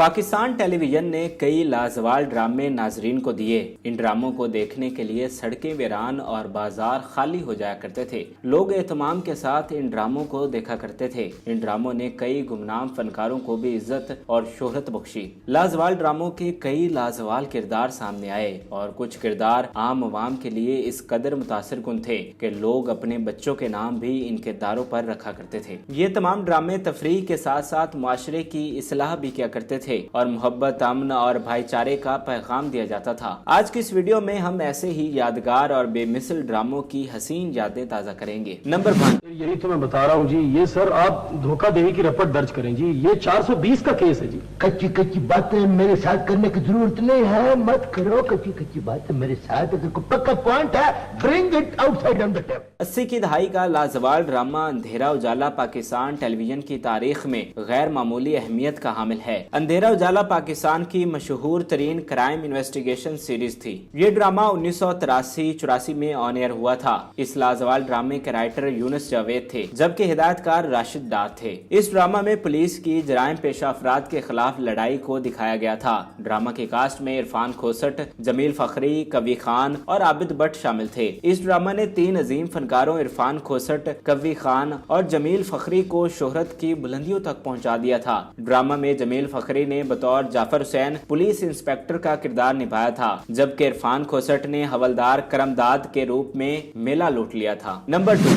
Pakistan television ने कई लाजवाब ड्रामे नाजरीन को दिए। इन ड्रामों को देखने के लिए सड़कें वीरान और बाजार खाली हो जाया करते थे। लोग एहतमाम के साथ इन ड्रामों को देखा करते थे। इन ड्रामों ने कई गुमनाम फनकारों को भी इज्जत और शोहरत बख्शी। लाजवाब ड्रामों के कई लाजवाब किरदार सामने आए और कुछ किरदार आम अवाम के लिए इस कदर मुतासिर कुन थे कि लोग अपने बच्चों के नाम भी इन किरदारों पर रखा करते थे। ये तमाम ड्रामे तफरीह के साथ साथ मुआशरे की इस्लाह भी किया करते थे और मोहब्बत, अमन और भाईचारे का पैगाम दिया जाता था। आज की इस वीडियो में हम ऐसे ही यादगार और बेमिसल ड्रामों की हसीन यादें ताज़ा करेंगे। नंबर 1, यही तो मैं बता रहा हूँ जी, ये सर आप धोखाधड़ी की रिपोर्ट दर्ज करें जी, ये 420 का केस है जी। कच्ची कच्ची बातें मेरे साथ करने की जरूरत नहीं है, मत करो कच्ची कच्ची बातें मेरे साथ। अगर कोई पक्का पॉइंट है, bring it outside on the table. 80 की दहाई का लाजवाब ड्रामा अंधेरा उजाला पाकिस्तान टेलीविजन की तारीख में गैर मामूली अहमियत का हामिल है। अंधेरा उजाला पाकिस्तान की मशहूर तरीन क्राइम इन्वेस्टिगेशन सीरीज थी। ये ड्रामा 1983-84 में ऑन एयर हुआ था। इस लाजवाब ड्रामे के राइटर यूनुस जावेद थे, जबकि हिदायतकार राशिद डार थे। इस ड्रामा में पुलिस की जराइम पेशा अफराद के खिलाफ लड़ाई को दिखाया गया था। ड्रामा की कास्ट में इरफान खोसट, जमील फखरी, कवी खान और आबिद भट्ट शामिल थे। इस ड्रामा ने 3 अजीम फनकारों इरफान खोसट, कवी खान और जमील फखरी को शोहरत की बुलंदियों तक पहुंचा दिया था। ड्रामा में जमील फखरी ने बतौर जाफर हुसैन पुलिस इंस्पेक्टर का किरदार निभाया था, जबकि इरफान खोसट ने हवलदार करमदाद के रूप में मेला लूट लिया था। नंबर 2,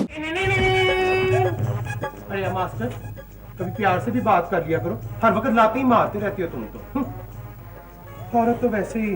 अरे मास्टर, कभी प्यार से भी बात कर लिया करो, हर वक्त लाते ही मारते रहती हो तुम तो। औरत तो वैसे ही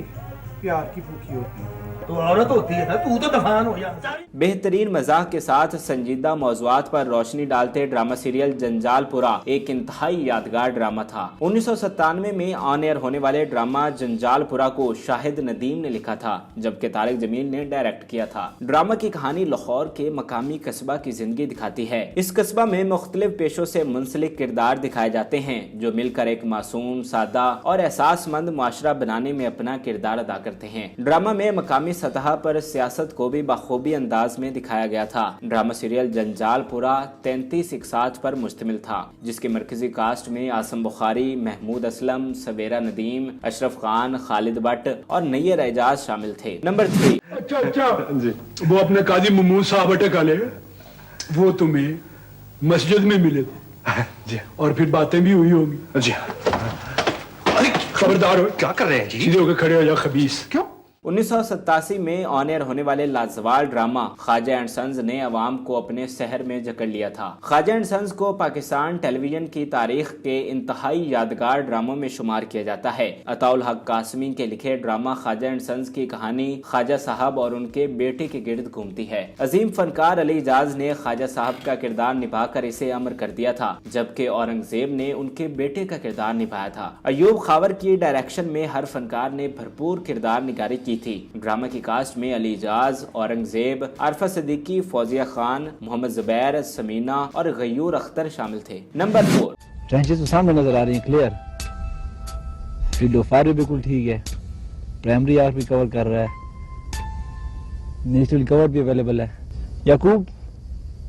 प्यार की भूखी होती है। तो औरत होती है ना, तू तो तूफान हो जा। बेहतरीन मजाक के साथ संजीदा मौज़ूआत पर रोशनी डालते ड्रामा सीरियल जंजालपुरा एक इंतहाई यादगार ड्रामा था। 1997 में ऑन एयर होने वाले ड्रामा जंजालपुरा को शाहिद नदीम ने लिखा था, जबकि तारिक जमील ने डायरेक्ट किया था। ड्रामा की कहानी लाहौर के मकामी कस्बा की जिंदगी दिखाती है। इस कस्बा में मुख्तलिफ पेशों से मुंसलिक किरदार दिखाए जाते हैं, जो मिलकर एक मासूम, सादा और एहसासमंद मुआशरा बनाने में अपना किरदार अदा करते हैं। ड्रामा में मकामी सतह पर सियासत को भी बखूबी अंदाज में दिखाया गया था। ड्रामा सीरियल जंजालपुरा 33 इकसात पर मुश्तमिल था, जिसके मरकजी कास्ट में आसम बुखारी, महमूद असलम, सवेरा नदीम, अशरफ खान, खालिद भट्ट और नैयर एजाज शामिल थे। नंबर 3, अच्छा जी, वो अपने काजी महमूद साहब अटक आले, वो तुम्हें मस्जिद में मिले थे जी, और फिर बातें भी हुई होगी जी। अरे खबरदार हो, क्या कर रहे हैं जी? सीधे होकर खड़े हो जा खबीस। क्यों? 1987 में ऑन एयर होने वाले लाजवाब ड्रामा ख्वाजा एंड सन्स ने अवाम को अपने शहर में जकड़ लिया था। ख्वाजा एंड सन्स को पाकिस्तान टेलीविजन की तारीख के इंतहाई यादगार ड्रामों में शुमार किया जाता है। अताउल हक कासमी के लिखे ड्रामा ख्वाजा एंड सन्स की कहानी ख्वाजा साहब और उनके बेटे के गिर्द घूमती है। अजीम फनकार अली एजाज ने ख्वाजा साहब का किरदार निभाकर इसे अमर कर दिया था, जबकि औरंगजेब ने उनके बेटे का किरदार निभाया था। अयूब खावर की डायरेक्शन में हर फनकार ने भरपूर किरदार निगारी की थी। ड्रामा की कास्ट में अली एजाज, औरंगजेब, आरफा सिद्दीकी, फौजिया खान, मोहम्मद जुबैर, समीना और गयूर अख्तर शामिल थे। नंबर 4, ट्रेंचेस तो सामने नजर आ रही हैं, क्लियर। फील्ड ऑफ फायर भी बिल्कुल ठीक है, प्राइमरी आर्क भी कवर कर रहा है, नेचुरल कवर भी अवेलेबल है। याकूब,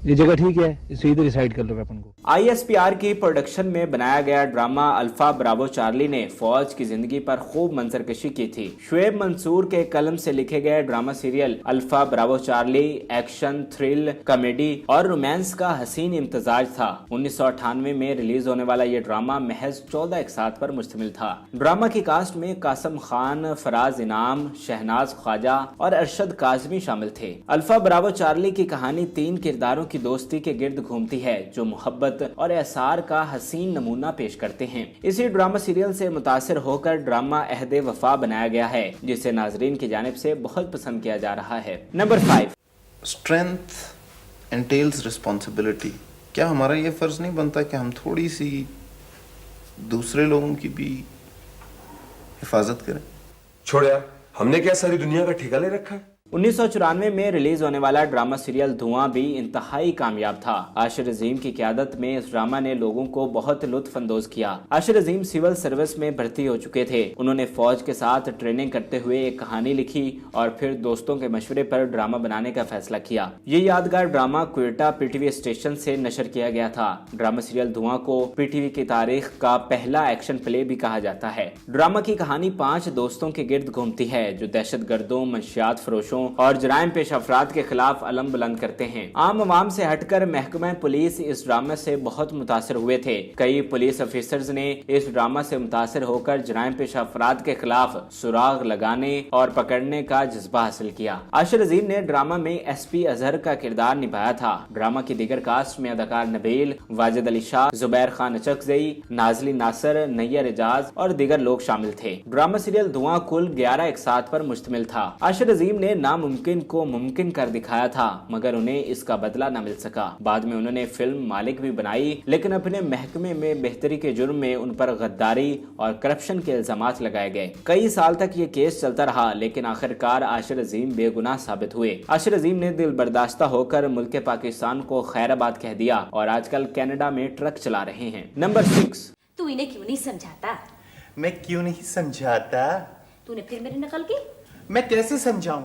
ये जगह ठीक है, इसे इधर डिसाइड कर लो वेपन को। ISPR की प्रोडक्शन में बनाया गया ड्रामा अल्फा ब्रावो चार्ली ने फौज की जिंदगी पर खूब मंजरकशी की थी। शुएब मंसूर के कलम से लिखे गए drama serial alpha Bravo Charlie action, thrill, comedy और रोमांस का हसीन इम्तजाज था। 1998 में रिलीज होने वाला ये ड्रामा महज 14 इकसात पर मुश्तमिल था। ड्रामा की कास्ट में कासम खान, फराज इनाम, शहनाज ख्वाजा और अरशद काजमी शामिल थे। अल्फा ब्रावो चार्ली की कहानी 3 किरदारों की दोस्ती के गिर्द घूमती है, जो मोहब्बत और एसार का हसीन नमूना पेश करते हैं। इसी ड्रामा सीरियल से मुतासिर होकर ड्रामा अहदे वफा बनाया गया है, जिसे नाजरीन की जानिब से बहुत पसंद किया जा रहा है। Number 5, strength एंटेल्स responsibility. क्या हमारा ये फर्ज नहीं बनता कि हम थोड़ी सी दूसरे लोगों की भी हिफाजत करें? छोड़ यार, हमने क्या सारी दुनिया का ठेका ले रखा है? 1994 में रिलीज होने वाला ड्रामा सीरियल धुआं भी इंतहाई कामयाब था। आशिर अजीम की क़यादत में इस ड्रामा ने लोगों को बहुत लुत्फ अंदोज किया। आशिर अजीम सिविल सर्विस में भर्ती हो चुके थे। उन्होंने फौज के साथ ट्रेनिंग करते हुए एक कहानी लिखी और फिर दोस्तों के मशवरे पर ड्रामा बनाने का फैसला किया। ये यादगार ड्रामा क्वेटा पीटीवी स्टेशन से नशर किया गया था। ड्रामा सीरियल धुआं को पीटीवी की तारीख का पहला एक्शन प्ले भी कहा जाता है। ड्रामा की कहानी 5 दोस्तों के गिर्द घूमती है जो दहशत गर्दों, मंशियात फरोशों और जराइम पेश अफराद के खिलाफ अलम बुलंद करते हैं। आम आवाम से हटकर महकमा पुलिस इस ड्रामे से बहुत मुतासर हुए थे। कई पुलिस ऑफिसर्स ने इस ड्रामा से मुतासर होकर जराइम पेश अफराद के खिलाफ सुराग लगाने और पकड़ने का जज्बा हासिल किया। आशिर अजीम ने ड्रामा में एसपी अजहर का किरदार निभाया था। ड्रामा की दीगर कास्ट में अदाकार नबील, वाजिद अली शाह, जुबैर खान अचकजई, नाजली नासर, नैयर एजाज और दीगर लोग शामिल थे। ड्रामा सीरियल धुआं कुल 11 इकसात पर मुश्तमिल था। आशिर अजीम ने नामुमकिन को मुमकिन कर दिखाया था, मगर उन्हें इसका बदला न मिल सका। बाद में उन्होंने फिल्म मालिक भी बनाई, लेकिन अपने महकमे में बेहतरी के जुर्म में उन पर गद्दारी और करप्शन के इल्जामात लगाए गए। कई साल तक ये केस चलता रहा, लेकिन आखिरकार आशिर अजीम बेगुनाह साबित हुए। आशिर अजीम ने दिल बर्दाश्ता होकर मुल्क पाकिस्तान को खैराबाद कह दिया और आजकल कनाडा में ट्रक चला रहे हैं। नंबर 6। तू इन्हें क्यों नहीं समझाता? मैं क्यों नहीं समझाता? तूने फिर मेरी नकल की? मैं कैसे समझाऊं?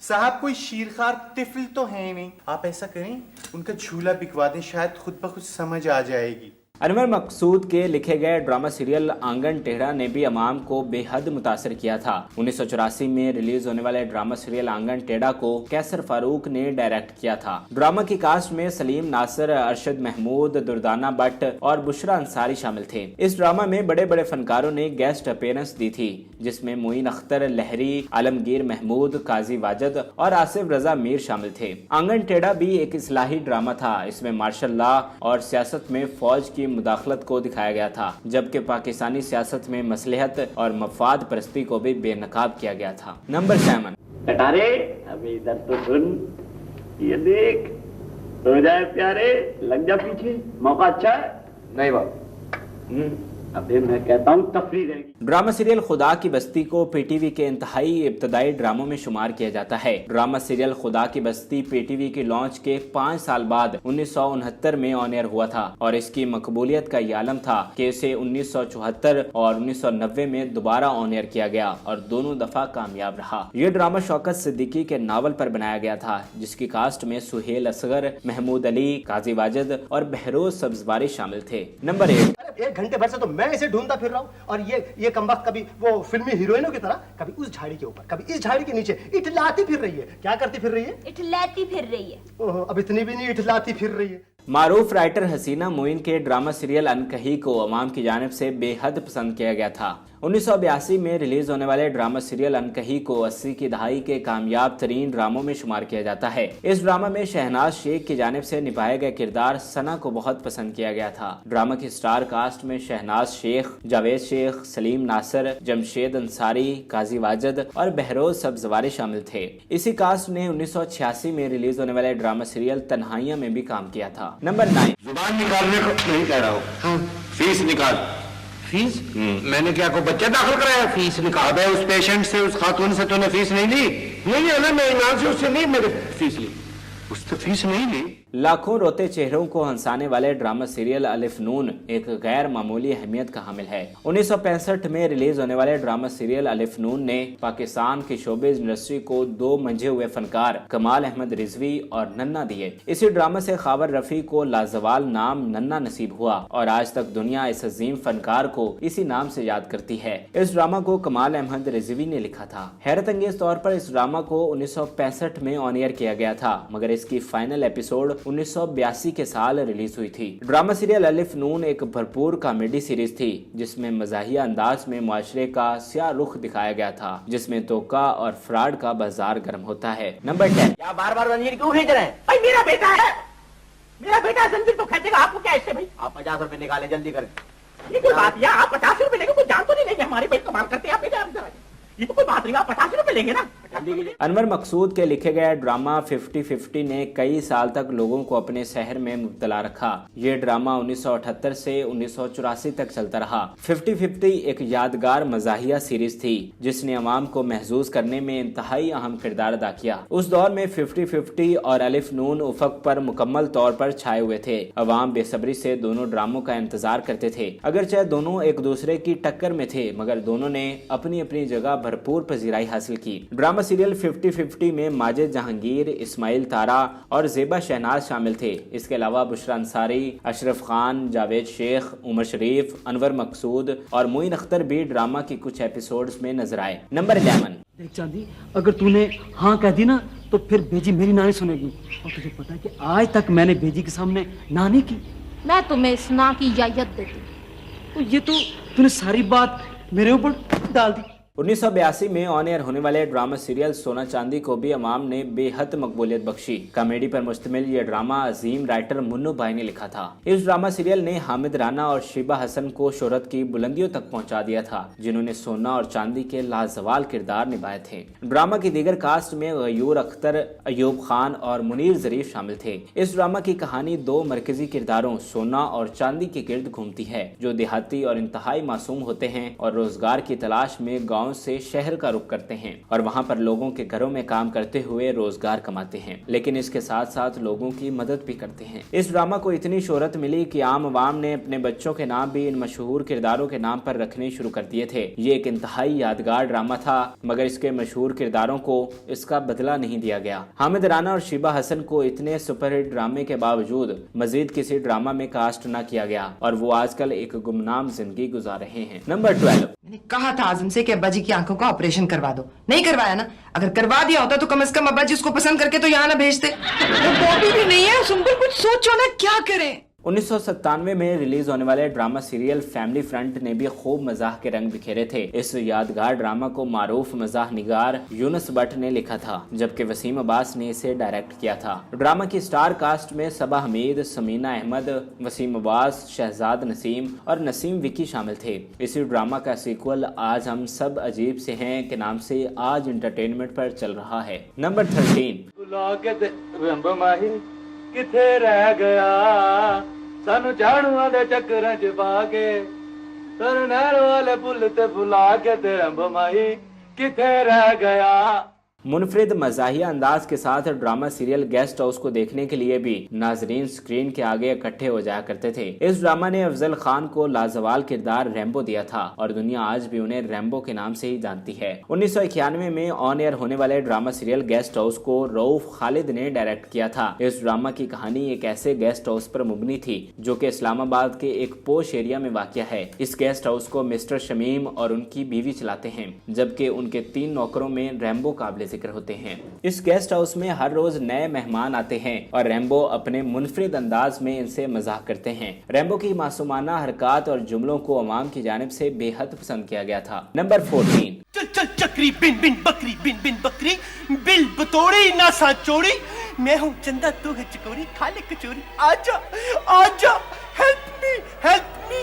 साहब कोई शीरखार तिफल तो है नहीं। आप ऐसा करें, उनका झूला बिकवा दें, शायद खुद ब खुद समझ आ जाएगी। अनवर मकसूद के लिखे गए ड्रामा सीरियल आंगन टेढ़ा ने भी अवाम को बेहद मुतासर किया था। 1984 में रिलीज होने वाले ड्रामा सीरियल आंगन टेढ़ा को कैसर फारूक ने डायरेक्ट किया था। ड्रामा की कास्ट में सलीम नासिर, अरशद महमूद, दुर्दाना भट्ट और बुशरा अंसारी शामिल थे। इस ड्रामा में बड़े बड़े फनकारों ने गेस्ट अपीयरेंस दी थी, जिसमें मोइन अख्तर, लहरी, आलमगीर महमूद, काजी वाजिद और आसिफ रजा मीर शामिल थे। आंगन टेढ़ा भी एक इस्लाही ड्रामा था। इसमें मार्शल लॉ और सियासत में फौज की मुदाखलत को दिखाया गया था, जबकि पाकिस्तानी सियासत में मसलहत और मफाद परस्ती को भी बेनकाब किया गया था। नंबर 7। कटारे अभी इधर तो सुन, ये देख, हो जाए प्यारे, लग जा पीछे, मौका अच्छा है। नहीं बाप, अभी मैं कहता हूँ तफरीह रहेगी। ड्रामा सीरियल खुदा की बस्ती को पीटीवी के इंतहाई इब्तदाई ड्रामों में शुमार किया जाता है। ड्रामा सीरियल खुदा की बस्ती पीटीवी की लॉन्च के 5 साल बाद 1969 में ऑन एयर हुआ था और इसकी मकबूलियत का ये आलम था कि इसे 1974 और 1990 में दोबारा ऑन एयर किया गया और दोनों दफा कामयाब रहा। ये ड्रामा शौकत सिद्दीकी के नावल पर बनाया गया था, जिसकी कास्ट में सुहेल असगर, महमूद अली, काजी वाजिद और बहरोज सब्जवारी शामिल थे। नंबर 8। 1 घंटे भर से तो मैं इसे ढूंढता फिर रहा हूँ और ये कमबख्त कभी वो फिल्मी हीरोइनों की तरह कभी उस झाड़ी के ऊपर, कभी इस झाड़ी के नीचे इठलाती फिर रही है। क्या करती फिर रही है? इठलाती फिर रही है। ओहो, अब इतनी भी नहीं, इठलाती फिर रही है। मारूफ राइटर हसीना मोइन के ड्रामा सीरियल अनकही को अवाम की जानिब से बेहद पसंद किया गया था। 1982 में रिलीज होने वाले ड्रामा सीरियल अनकही को 80 की दहाई के कामयाब तरीन ड्रामों में शुमार किया जाता है। इस ड्रामा में शहनाज शेख की जानिब से निभाया गया किरदार सना को बहुत पसंद किया गया था। ड्रामा की स्टार कास्ट में शहनाज शेख, जावेद शेख, सलीम नासिर, जमशेद अंसारी, काजी वाजिद और बहरोज सब्जवारी शामिल थे। इसी कास्ट ने 1986 में रिलीज होने वाले ड्रामा सीरियल तन्हाइयां में भी काम किया था। नंबर 9। जुबान निकालने को नहीं कह रहा हूँ, फीस निकाल। फीस? मैंने क्या को बच्चा दाखिल कराया? फीस निकाल। अबे उस पेशेंट से, उस खातून से तूने फीस नहीं ली? नहीं है ना, मैं ईमान से उससे नहीं मेरे फीस ली, उससे फीस नहीं ली। लाखों रोते चेहरों को हंसाने वाले ड्रामा सीरियल अलिफ नून एक गैर मामूली अहमियत का हामिल है। 1965 में रिलीज होने वाले ड्रामा सीरियल अलिफ नून ने पाकिस्तान की शोबिज इंडस्ट्री को 2 मंझे हुए फनकार कमाल अहमद रिजवी और नन्ना दिए। इसी ड्रामा से खावर रफी को लाजवाल नाम नन्ना नसीब हुआ और आज तक दुनिया इस अजीम फनकार को इसी नाम से याद करती है। इस ड्रामा को कमाल अहमद रिजवी ने लिखा था। हैरत अंगेज तौर पर इस ड्रामा को 1965 में ऑन एयर किया गया था, मगर इसकी फाइनल एपिसोड 1982 के साल रिलीज हुई थी। ड्रामा सीरियल अलिफ नून एक भरपूर कॉमेडी सीरीज थी, जिसमें मजाहिया अंदाज में मुआशरे का स्या रुख दिखाया गया था, जिसमें धोखा और फ्रॉड का बाजार गर्म होता है। नंबर 10। क्या बार-बार जंजीर क्यों खींच रहे हैं? भाई मेरा बेटा है, मेरा बेटा जंजीर तो खींचेगा, आपको क्या इससे? भाई आप 50 रुपए निकाले जल्दी करके। ये कोई बात है? आप 50 रुपए लेंगे, कोई जान तो नहीं लेंगे हमारे भाई, कमाल करते हैं आप। ये तो कोई बात नहीं, आप 50 रुपए लेंगे ना। अनवर मकसूद के लिखे गए ड्रामा 50-50 ने कई साल तक लोगों को अपने शहर में मुब्तला रखा। ये ड्रामा 1978 से 1984 तक चलता रहा। 50-50 एक यादगार मज़ाहिया सीरीज थी जिसने अवाम को महजूज करने में इंतहाई अहम किरदार अदा किया। उस दौर में 50-50 और अलिफ नून उफक पर मुकम्मल तौर पर छाए हुए थे। अवाम बेसब्री से दोनों ड्रामों का इंतजार करते थे। अगरचे दोनों एक दूसरे की टक्कर में थे मगर दोनों ने अपनी अपनी जगह भरपूर पजीराई हासिल की। ड्रामा सीरियल 50-50 में माजिद जहांगीर, इस्माइल तारा और ज़ेबा शहनाज शामिल थे। इसके अलावा बुशरा अंसारी, अशरफ खान, जावेद शेख, उमर शरीफ, अनवर मकसूद और मोइन अख्तर भी ड्रामा की कुछ एपिसोड्स में नजर आए। नंबर 11। देख चांदी, अगर तूने हाँ कह दी ना तो फिर बेजी मेरी ना नहीं सुनेगी। और तुझे पता है कि आज तक मैंने बेजी के सामने ना नहीं की। मैं तुम्हें इस ना की इजाजत देती। तो ये तो तूने सारी बात मेरे ऊपर डाल दी। 1982 में ऑन एयर होने वाले ड्रामा सीरियल सोना चांदी को भी अवाम ने बेहद मकबूलियत बख्शी। कॉमेडी पर मुश्तमिल ये ड्रामा अजीम राइटर मुन्नू भाई ने लिखा था। इस ड्रामा सीरियल ने हामिद राना और शीबा हसन को शोहरत की बुलंदियों तक पहुंचा दिया था, जिन्होंने सोना और चांदी के लाजवाल किरदार निभाए थे। ड्रामा की दीगर कास्ट में गयूर अख्तर, अयूब खान और मुनीर जरीफ शामिल थे। इस ड्रामा की कहानी दो मरकजी किरदारों सोना और चांदी के गिर्द घूमती है, जो देहाती और इंतहाई मासूम होते हैं और रोजगार की तलाश में गाँव से शहर का रुख करते हैं और वहां पर लोगों के घरों में काम करते हुए रोजगार कमाते हैं, लेकिन इसके साथ साथ लोगों की मदद भी करते हैं। इस ड्रामा को इतनी शोहरत मिली कि आम आवाम ने अपने बच्चों के नाम भी इन मशहूर किरदारों के नाम पर रखने शुरू कर दिए थे। ये एक इंतहाई यादगार ड्रामा था मगर इसके मशहूर किरदारों को इसका बदला नहीं दिया गया। हामिद राना और शीबा हसन को इतने सुपरहिट ड्रामे के बावजूद मजीद किसी ड्रामा में कास्ट न किया गया और वो आजकल एक गुमनाम जिंदगी गुजार रहे हैं। नंबर 12। मैंने कहा था आजम से कि अब्बा जी की आंखों का ऑपरेशन करवा दो, नहीं करवाया ना। अगर करवा दिया होता तो कम से कम अब्बा जी उसको पसंद करके तो यहाँ ना भेजते। बॉबी भी नहीं है, सुनकर कुछ सोचो ना, क्या करें। 1997 में रिलीज होने वाले ड्रामा सीरियल फैमिली फ्रंट ने भी खूब मजाक के रंग बिखेरे थे। इस यादगार ड्रामा को मारूफ मजाक निगार यूनुस भट्ट ने लिखा था, जबकि वसीम अब्बास ने इसे डायरेक्ट किया था। ड्रामा की स्टार कास्ट में सबा हमीद, समीना अहमद, वसीम अब्बास, शहजाद नसीम और नसीम विकी शामिल थे। इसी ड्रामा का सीक्वल आज हम सब अजीब से हैं के नाम से आज एंटरटेनमेंट पर चल रहा है। नंबर 13। किथे रह गया सानू झाड़ुआं दे चक्करां च पा के नहर वाले पुल ते बुला के ते रंब माही किथे रह गया। मुनफरिद मज़ाहिया अंदाज के साथ ड्रामा सीरियल गेस्ट हाउस को देखने के लिए भी नाजरीन स्क्रीन के आगे इकट्ठे हो जाया करते थे। इस ड्रामा ने अफजल खान को लाजवाल किरदार रैम्बो दिया था और दुनिया आज भी उन्हें रैम्बो के नाम से ही जानती है। 1991 में ऑन एयर होने वाले ड्रामा सीरियल गेस्ट हाउस को रऊफ खालिद ने डायरेक्ट किया था। इस ड्रामा की कहानी एक ऐसे गेस्ट हाउस पर मुबनी थी जो कि इस्लामाबाद के एक पोश एरिया में वाक़या है। इस गेस्ट हाउस को मिस्टर शमीम और उनकी बीवी चलाते हैं, जबकि उनके 3 नौकरों में रैम्बो काबिल जिक्र होते हैं। इस गेस्ट हाउस में हर रोज नए मेहमान आते हैं और रैम्बो अपने मुनफरिद अंदाज में इनसे मजाक करते हैं। रैम्बो की मासूमाना हरकत और जुमलों को अवाम की जानिब से बेहद पसंद किया गया था। नंबर 14। चल चल चक्री बिन बिन बकरी बिन बिन बकरी बिल बतोड़ी ना साचोड़ी, मैं हूँ चंदा तू है चकोरी, खा ले कचोरी, आजा आजा हेल्प मी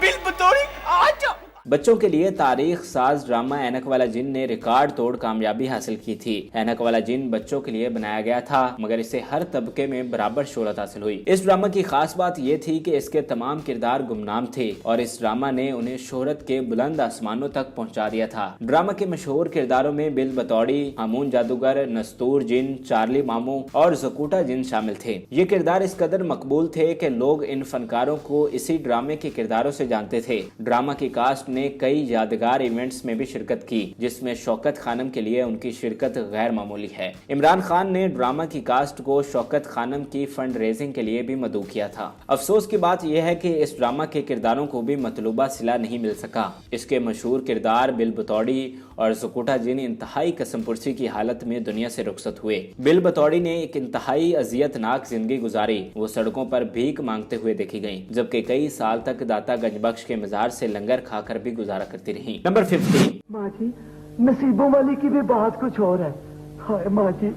बिल बतोड़ी आजा। बच्चों के लिए तारीख साज ड्रामा ऐनक वाला जिन ने रिकॉर्ड तोड़ कामयाबी हासिल की थी। ऐनक वाला जिन बच्चों के लिए बनाया गया था मगर इसे हर तबके में बराबर शोहरत हासिल हुई। इस ड्रामा की खास बात यह थी कि इसके तमाम किरदार गुमनाम थे और इस ड्रामा ने उन्हें शोहरत के बुलंद आसमानों तक पहुंचा दिया था। ड्रामा के मशहूर किरदारों में बिल बतौड़ी, हामून जादूगर, नस्तूर जिन, चार्ली मामू और जकूटा जिन शामिल थे। ये किरदार इस कदर मकबूल थे कि लोग इन फनकारों को इसी ड्रामे के किरदारों से जानते थे। ड्रामा की कास्ट ने कई यादगार इवेंट्स में भी शिरकत की, जिसमें शौकत खानम के लिए उनकी शिरकत गैर मामूली है। इमरान खान ने ड्रामा की कास्ट को शौकत खानम की फंड रेजिंग के लिए भी मदऊ किया था। अफसोस की बात यह है कि इस ड्रामा के किरदारों को भी मतलूबा सिला नहीं मिल सका। इसके मशहूर किरदार बिल बतौड़ी और जकूटा जिन इंतहाई कसमपुरसी की हालत में दुनिया से रुखसत हुए। बिल बतौड़ी ने एक इंतहाई अजियतनाक जिंदगी गुजारी। वो सड़कों पर भीख मांगते हुए देखी गयी, जबकि कई साल तक दाता गंजबख्श के मजार से लंगर खाकर भी गुजारा करती रही। नंबर 15। माँ जी, नसीबों वाली की भी बात कुछ और है। हाय माँ जी,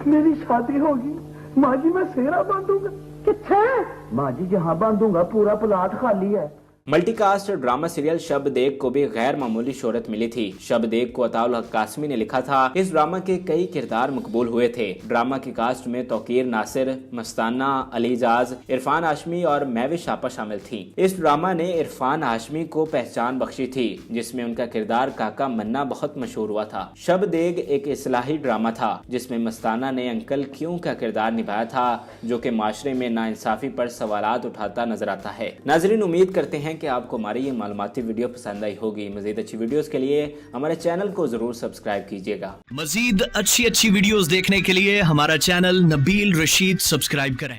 मेरी शादी होगी। माँ जी, मैं सेहरा बांधूंगा। किथे? माँ जी, जहाँ बांधूंगा पूरा प्लाट खाली है। मल्टी कास्ट ड्रामा सीरियल शब देग को भी गैर मामूली शोहरत मिली थी। शब देग को अताउल हक कासमी ने लिखा था। इस ड्रामा के कई किरदार मकबूल हुए थे। ड्रामा की कास्ट में तौकीर नासिर, मस्ताना, अलीजाज, इरफान हाशमी और महविश आपा शामिल थी। इस ड्रामा ने इरफान हाशमी को पहचान बख्शी थी, जिसमें उनका किरदार काका मन्ना बहुत मशहूर हुआ था। शब देग एक इस्लाही ड्रामा था जिसमें मस्ताना ने अंकल क्यों का किरदार निभाया था, जो कि माशरे में नाइंसाफी पर सवालात उठाता नजर आता है। नाजरीन, उम्मीद करते हैं कि आपको हमारी ये मालूमाती वीडियो पसंद आई होगी। मजीद अच्छी वीडियोस के लिए हमारे चैनल को जरूर सब्सक्राइब कीजिएगा। मजीद अच्छी वीडियोस देखने के लिए हमारा चैनल नबील रशीद सब्सक्राइब करें।